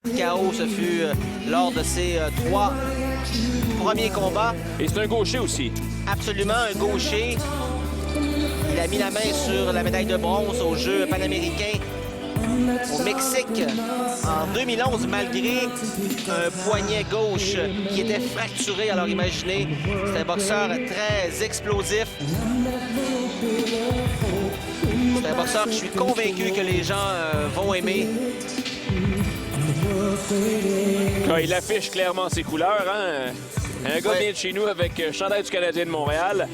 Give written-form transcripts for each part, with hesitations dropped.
KO, ce fut lors de ses 3 premiers combats. Et c'est un gaucher aussi. Absolument, un gaucher. Il a mis la main sur la médaille de bronze aux Jeux panaméricains au Mexique en 2011, malgré un poignet gauche qui était fracturé. Alors imaginez, c'est un boxeur très explosif. C'est un boxeur que je suis convaincu que les gens vont aimer. Il affiche clairement ses couleurs. Hein? Un gars vient de chez nous avec chandail du Canadien de Montréal.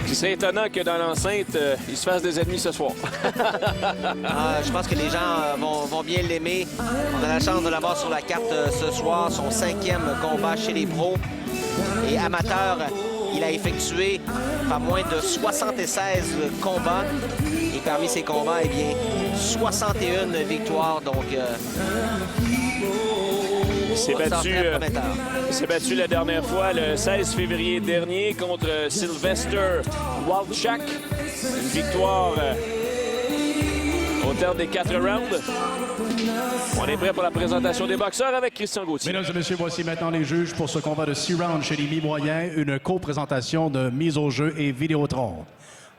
C'est étonnant que dans l'enceinte, il se fasse des ennemis ce soir. Je pense que les gens vont bien l'aimer. On a la chance de l'avoir sur la carte ce soir. Son 5e combat chez les pros. Et amateur, il a effectué pas moins de 76 combats. Et parmi ces combats, eh bien, 61 victoires. Donc, il s'est battu la dernière fois, le 16 février dernier, contre Sylvester Waldchak. Une victoire au terme des 4 rounds. On est prêt pour la présentation des boxeurs avec Christian Gauthier. Mesdames et messieurs, voici maintenant les juges pour ce combat de 6 rounds chez les mi-moyens. Une co-présentation de Mise au jeu et Vidéotron.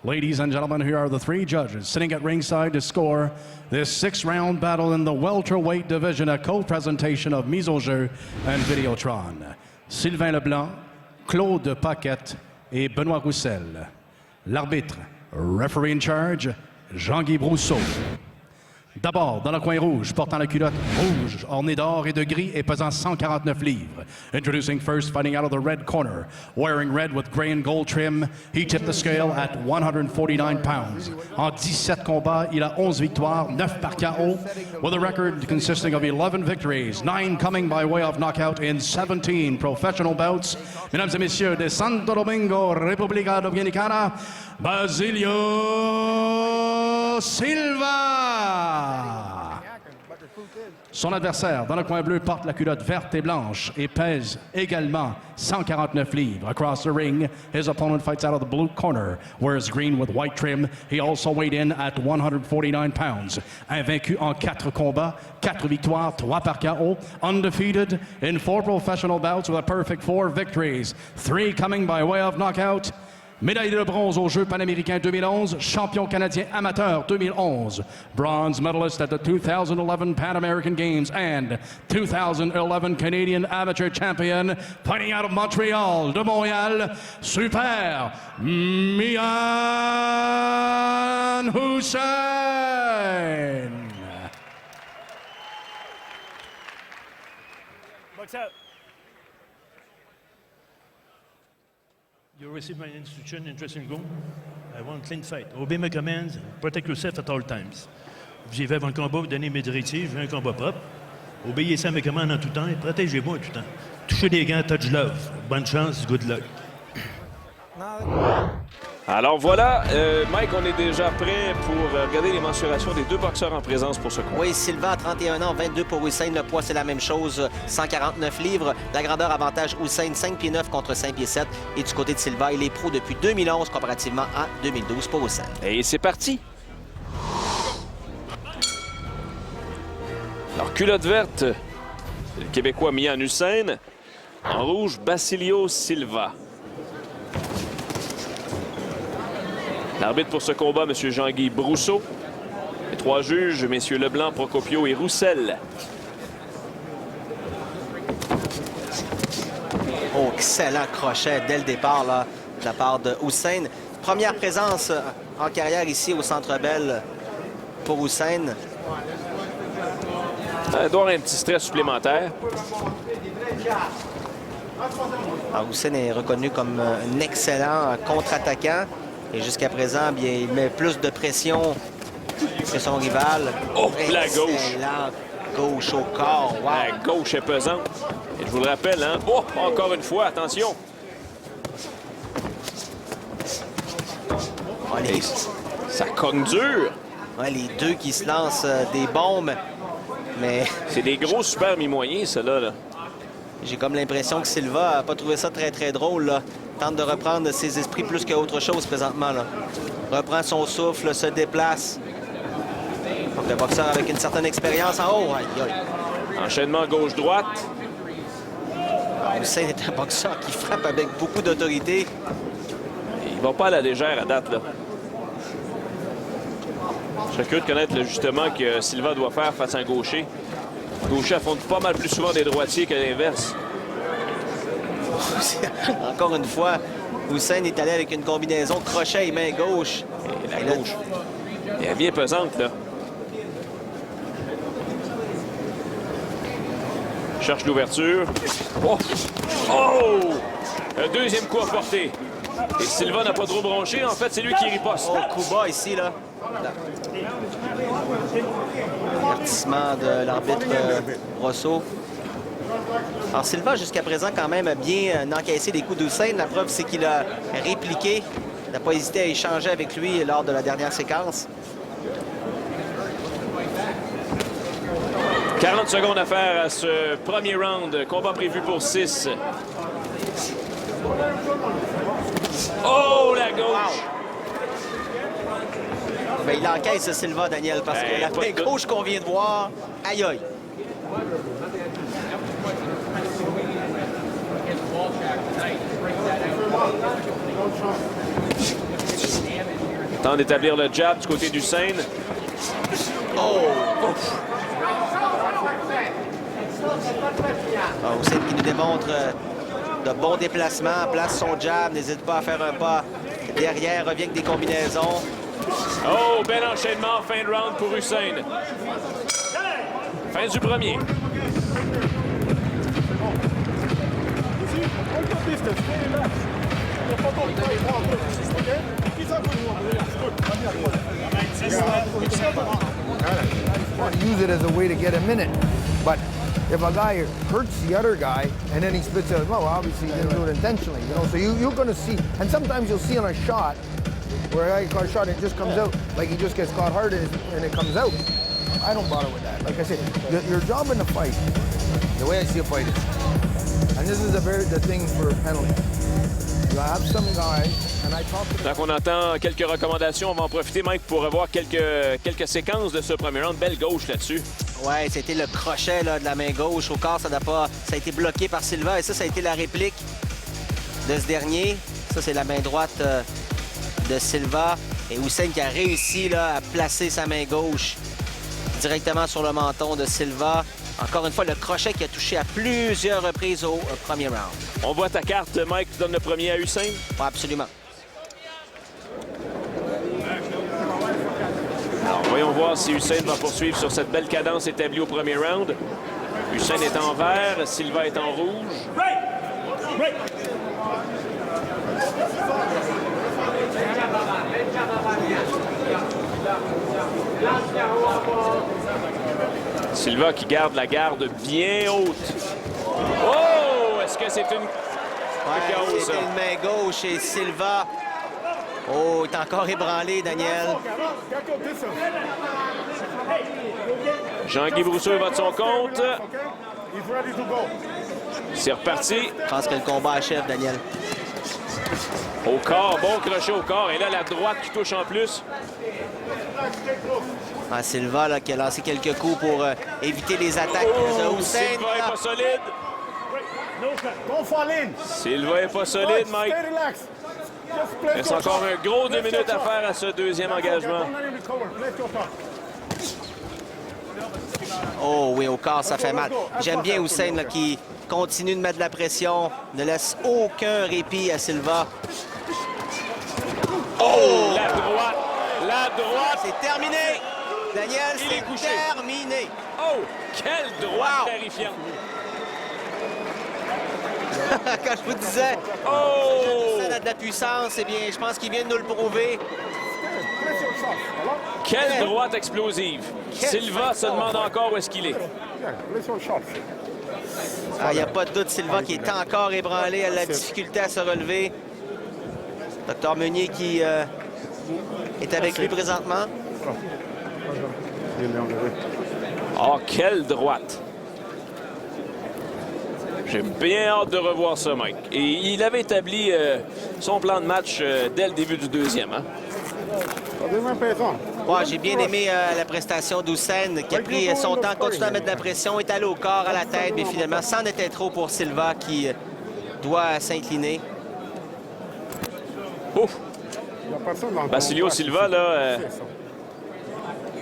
Ladies and gentlemen, here are the 3 judges sitting at ringside to score this 6-round battle in the welterweight division, a co-presentation of Mise au jeu and Vidéotron. Sylvain Leblanc, Claude Paquette et Benoît Roussel. L'arbitre, referee in charge, Jean-Guy Brousseau. D'abord, dans le coin rouge, portant la culotte rouge, ornée d'or et de gris et pesant 149 livres. Introducing first, fighting out of the red corner. Wearing red with gray and gold trim, he tipped the scale at 149 pounds. En 17 combats, il a 11 victoires, 9 par KO, with a record consisting of 11 victories, 9 coming by way of knockout in 17 professional bouts. Mesdames et messieurs, de Santo Domingo, República Dominicana, Basilio Silva. Son adversaire, dans le coin bleu, porte la culotte verte et blanche et pèse également 149 livres. Across the ring, his opponent fights out of the blue corner, wears green with white trim. He also weighed in at 149 pounds. Invaincu en 4 combats, 4 victoires, 3 par KO. Undefeated in 4 professional bouts with a perfect 4 victories, 3 coming by way of knockout. Médaille de bronze aux Jeux panaméricains 2011, champion canadien amateur 2011, bronze medalist at the 2011 Pan American Games and 2011 Canadian Amateur Champion, fighting out of Montreal, de Montréal, Super Mian Hussein. What's up? You receive my instruction in dressing room. I want clean fight. Obey my commands. Protect yourself at all times. J'ai fait avant le combat, vous donnez mes directives. Je veux un combat propre. Obéissez à mes commandes en tout temps et protégez-moi en tout temps. Touchez les gants, touch love. Bonne chance, good luck. Alors voilà, Mike, on est déjà prêt pour regarder les mensurations des 2 boxeurs en présence pour ce combat. Oui, Silva, 31 ans, 22 pour Hussein. Le poids, c'est la même chose, 149 livres. La grandeur, avantage Hussein, 5 pieds 9 contre 5 pieds 7. Et du côté de Silva, il est pro depuis 2011 comparativement à 2012 pour Hussein. Et c'est parti! Alors, culotte verte, le Québécois Mian Hussein. En rouge, Basilio Silva. L'arbitre pour ce combat, M. Jean-Guy Brousseau. Les 3 juges, M. Leblanc, Procopio et Roussel. Oh, excellent crochet dès le départ là, de la part de Hussein. Première présence en carrière ici au Centre Bell pour Hussein. Il doit avoir un petit stress supplémentaire. Alors, Hussein est reconnu comme un excellent contre-attaquant. Et jusqu'à présent, bien, il met plus de pression que son rival. Oh, la gauche! Excellent gauche au corps. Wow. La gauche est pesante. Et je vous le rappelle, hein? Oh, encore une fois, attention! Oh, ça cogne dur! Ouais, les 2 qui se lancent des bombes. Mais c'est des gros super mi-moyens, ceux-là. Là. J'ai comme l'impression que Silva n'a pas trouvé ça très, très drôle. Là. Tente de reprendre ses esprits plus qu'autre chose présentement. Là. Reprend son souffle, se déplace. Donc, le boxeur avec une certaine expérience en haut. Aïe, aïe. Enchaînement gauche-droite. Hussein est un boxeur qui frappe avec beaucoup d'autorité. Il va pas à la légère à date, là. Je serais curieux de connaître l'ajustement que Silva doit faire face à un gaucher. Le gaucher affronte pas mal plus souvent des droitiers que l'inverse. Encore une fois, Hussein est allé avec une combinaison crochet et main gauche. Et la gauche. Elle est bien pesante, là. Cherche l'ouverture. Oh! Oh! Un deuxième coup à porter. Et Silva n'a pas trop bronché. En fait, c'est lui qui riposte. Oh, coup bas ici, là. Avertissement de l'arbitre Rosso. Alors, Silva, jusqu'à présent, quand même, a bien encaissé des coups d'Hussein. La preuve, c'est qu'il a répliqué. Il n'a pas hésité à échanger avec lui lors de la dernière séquence. 40 secondes à faire à ce premier round. Combat prévu pour 6. Oh, la gauche! Mais il encaisse Silva, Daniel, parce que la main gauche qu'on vient de voir, aïe aïe. Temps d'établir le jab du côté d'Hussein. Oh! Hussein qui nous démontre de bons déplacements, place son jab, n'hésite pas à faire un pas derrière, revient avec des combinaisons. Oh, bel enchaînement, fin de round pour Hussein. Fin du premier. Want to use it as a way to get a minute, but if a guy hurts the other guy and then he splits out, well, obviously he didn't do it intentionally, you know. So you're going to see, and sometimes you'll see on a shot where a guy caught a shot and it just comes out, like he just gets caught hard and it comes out. I don't bother with that. Like I said, your job in the fight, the way I see a fight is, and this is the thing for penalty. You have some guys. Tant qu'on entend quelques recommandations, on va en profiter, Mike, pour revoir quelques séquences de ce premier round. Belle gauche là-dessus. Ouais, c'était le crochet là, de la main gauche au corps. Ça a été bloqué par Silva et ça a été la réplique de ce dernier. Ça, c'est la main droite de Silva. Et Hussein qui a réussi là, à placer sa main gauche directement sur le menton de Silva. Encore une fois, le crochet qui a touché à plusieurs reprises au premier round. On voit ta carte, Mike. Tu donnes le premier à Hussein? Ouais, absolument. Alors, voyons voir si Hussein va poursuivre sur cette belle cadence établie au premier round. Hussein est en vert, Silva est en rouge. Silva qui garde la garde bien haute. Oh! Est-ce que c'est une... Ouais, c'était une main gauche et Silva... Oh, il est encore ébranlé, Daniel. Jean-Guy Brousseau va de son compte. C'est reparti. Je pense que le combat achève, Daniel. Au corps, bon crochet au corps. Et là, la droite qui touche en plus. Ah, Silva là, qui a lancé quelques coups pour éviter les attaques de Hussein. Silva n'est pas solide. Silva n'est pas solide, Mike. Il reste encore un gros 2 minutes à faire à ce deuxième engagement. Oh oui, au corps, ça fait mal. J'aime bien Hussein là, qui continue de mettre de la pression, ne laisse aucun répit à Silva. Oh! La droite! La droite! C'est terminé! Daniel, c'est terminé! Oh! Quelle droite terrifiante! Quand je vous disais, Hussein a de la puissance, eh bien, je pense qu'il vient de nous le prouver. Quelle droite explosive! Silva se demande encore où est-ce qu'il est. Il n'y a pas de doute, Silva qui est encore ébranlé, a la difficulté à se relever. Docteur Meunier qui est avec lui présentement. Oh, quelle droite! J'ai bien hâte de revoir ça, Mike. Et il avait établi son plan de match dès le début du deuxième. Hein? Ouais, j'ai bien aimé la prestation d'Hussein, qui a pris son temps, continue à mettre de la pression, est allé au corps, à la tête, mais finalement, c'en était trop pour Silva qui doit s'incliner. Ouf! Basilio Silva, là,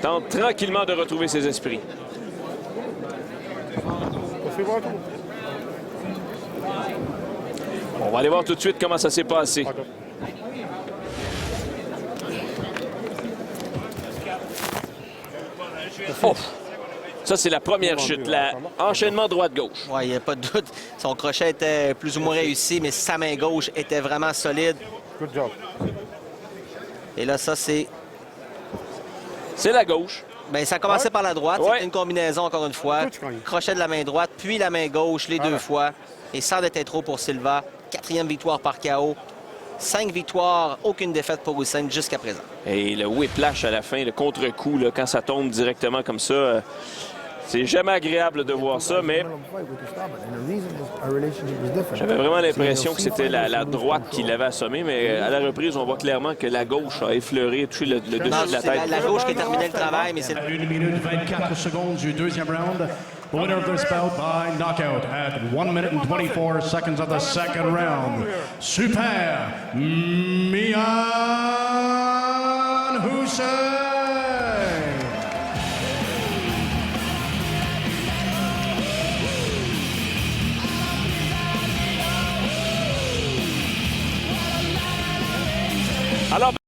tente tranquillement de retrouver ses esprits. On va aller voir tout de suite comment ça s'est passé. Oh! Ça, c'est la première chute. L'enchaînement droite-gauche. Oui, il n'y a pas de doute. Son crochet était plus ou moins réussi, mais sa main gauche était vraiment solide. Et là, ça, c'est... C'est la gauche. Bien, ça a commencé par la droite. Ouais. C'était une combinaison, encore une fois. Crochet de la main droite, puis la main gauche, les deux fois. Et sans être trop pour Silva. 4e victoire par KO. 5 victoires, aucune défaite pour Hussein jusqu'à présent. Et le whiplash à la fin, le contre-coup, là, quand ça tombe directement comme ça, c'est jamais agréable de voir ça, mais j'avais vraiment l'impression que c'était la droite qui l'avait assommé, mais à la reprise, on voit clairement que la gauche a effleuré, touché le dessus de la tête. La gauche qui a terminé le travail, mais c'est... 1 minute 24 secondes du deuxième round. Winner of this bout by knockout at 1 minute and 24 seconds of the second round. Super Mian Hussein.